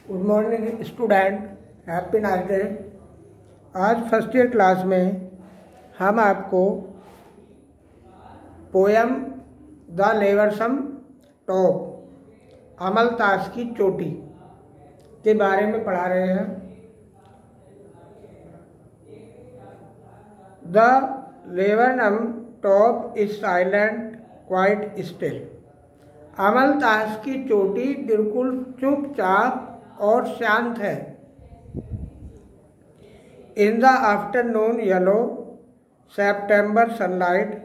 Good morning student, happy night day. आज first year class में हम आपको पोयम द लेवरसम टॉप अमलतास की चोटी के बारे में पढ़ा रहे हैं। The laburnum top is silent quite still. अमलतास की चोटी बिल्कुल चुपचाप और शांत है। In the afternoon yellow September sunlight,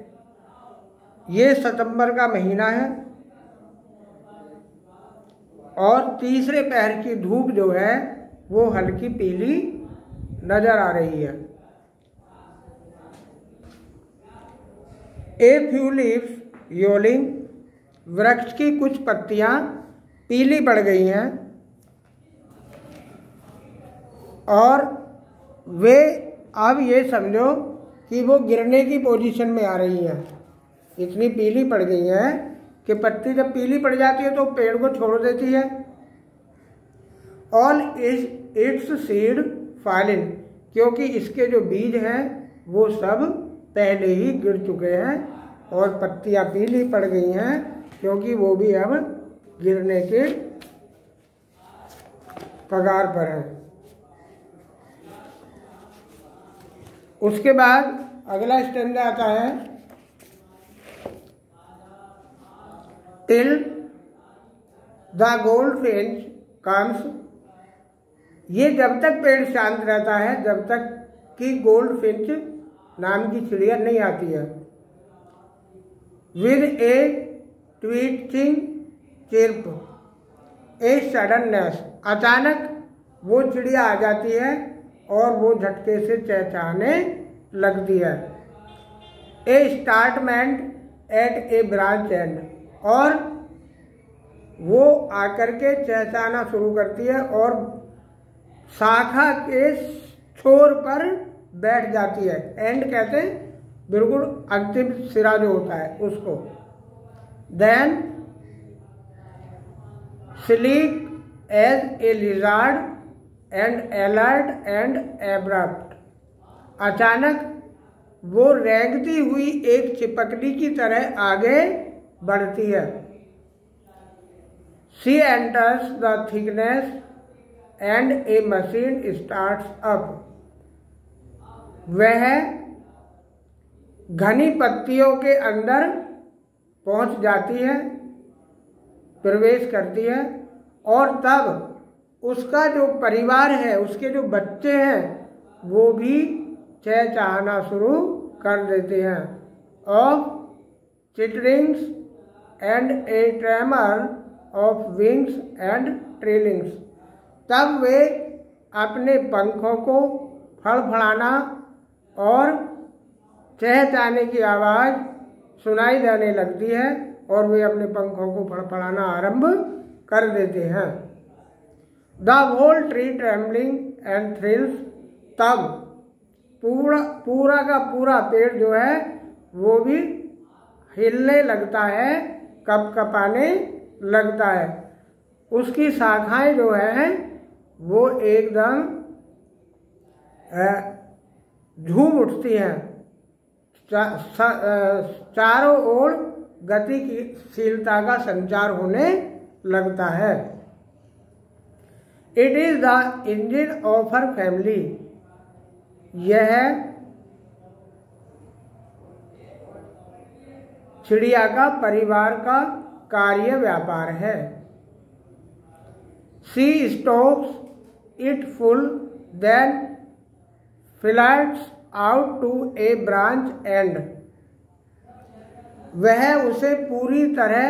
ये सितंबर का महीना है और तीसरे पहर की धूप जो है वो हल्की पीली नजर आ रही है। ए फ्यू लीव्स योलिंग, वृक्ष की कुछ पत्तियां पीली पड़ गई हैं और वे अब ये समझो कि वो गिरने की पोजीशन में आ रही हैं। इतनी पीली पड़ गई हैं कि पत्ती जब पीली पड़ जाती है तो पेड़ को छोड़ देती है। All is it's seed fallen, क्योंकि इसके जो बीज हैं वो सब पहले ही गिर चुके हैं और पत्तियां पीली पड़ गई हैं क्योंकि वो भी अब गिरने के कगार पर हैं। उसके बाद अगला स्टैंजा आता है, टिल द गोल्डफिंच कम्स। ये जब तक पेड़ शांत रहता है जब तक कि गोल्डफिंच नाम की चिड़िया नहीं आती है। With A tweeting chirp, A suddenness, अचानक वो चिड़िया आ जाती है और वो झटके से चहचहाने लगती है। ए स्टार्टमेंट एट ए ब्रांच एंड, और वो आकर के चहचहाना शुरू करती है और शाखा के छोर पर बैठ जाती है। एंड कहते हैं बिल्कुल अंतिम सिरा जो होता है उसको। Then sleek as a lizard and alert and abrupt, अचानक वो रेंगती हुई एक चिपकली की तरह आगे बढ़ती है। She enters the thickness and A machine starts up, वह घनी पत्तियों के अंदर पहुंच जाती है, प्रवेश करती है और तब उसका जो परिवार है, उसके जो बच्चे हैं वो भी चहचहाना शुरू कर देते हैं। Of chitterings and a tremor of wings and trillings, तब वे अपने पंखों को फड़फड़ाना और चहचहाने की आवाज़ सुनाई देने लगती है और वे अपने पंखों को फड़फड़ाना आरंभ कर देते हैं। The whole tree trembling and thrills, तब पूरा का पूरा पेड़ जो है वो भी हिलने लगता है, कपकपाने लगता है। उसकी शाखाएं जो है वो एकदम झूम उठती हैं, चारों ओर गतिशीलता का संचार होने लगता है। It is the engine of her family, यह चिड़िया का परिवार का कार्य व्यापार है। She stokes it full then flights out to a branch and, वह उसे पूरी तरह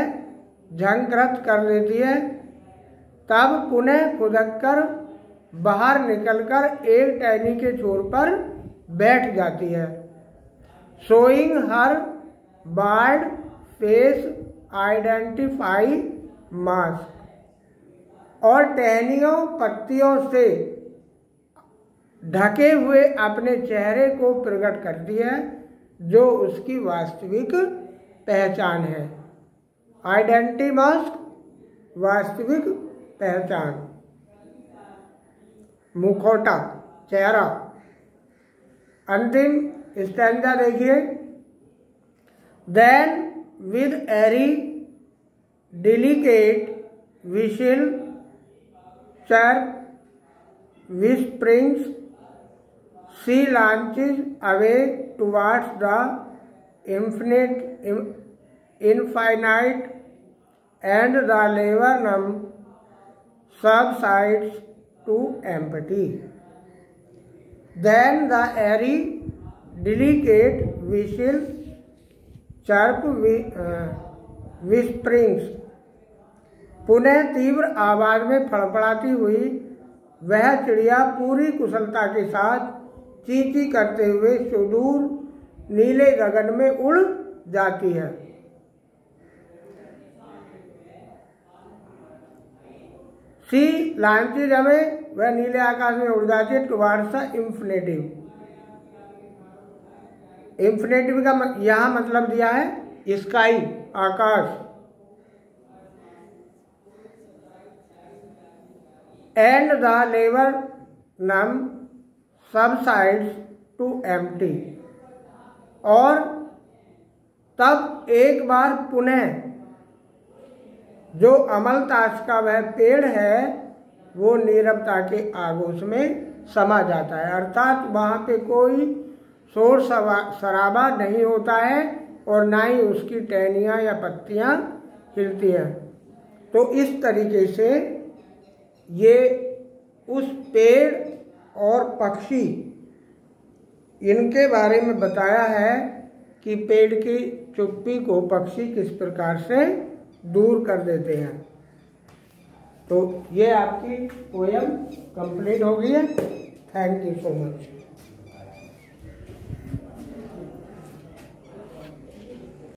झंकृत कर देती है, तब पुनः खुदककर बाहर निकलकर एक टहनी के छोर पर बैठ जाती है। Showing her bird face identify mask, और टहनियों पत्तियों से ढके हुए अपने चेहरे को प्रकट करती है जो उसकी वास्तविक पहचान है। आइडेंटिटी मास्क, वास्तविक पहचान। मुखौटा, चेहरा। अंतिम स्टैंजा देखिए। Then with eerie delicate whistle chirp whisperings she launches away towards the infinite and the laburnum subsides to empty. Then the airy delicate whistle chirp whisperings, पुनः तीव्र आवाज में फड़फड़ाती हुई वह चिड़िया पूरी कुशलता के साथ चींची करते हुए सुदूर नीले गगन में उड़ जाती है। सी लांचीज हमें वह नीले आकाश में उड़ जाती है टुवार्ड्स द इंफिनिटिव। इंफिनिटिव का यहां मतलब दिया है sky, Akash. And the laburnum subsides to empty, और तब एक बार पुनः जो अमलतास का वह पेड़ है वो नीरवता के आगोश में समा जाता है, अर्थात वहाँ पे कोई शोर शराबा नहीं होता है और ना ही उसकी टहनियाँ या पत्तियाँ हिलती हैं। तो इस तरीके से ये उस पेड़ और पक्षी इनके बारे में बताया है कि पेड़ की चुप्पी को पक्षी किस प्रकार से दूर कर देते हैं। तो ये आपकी पोयम कंप्लीट हो गई है। Thank you so much.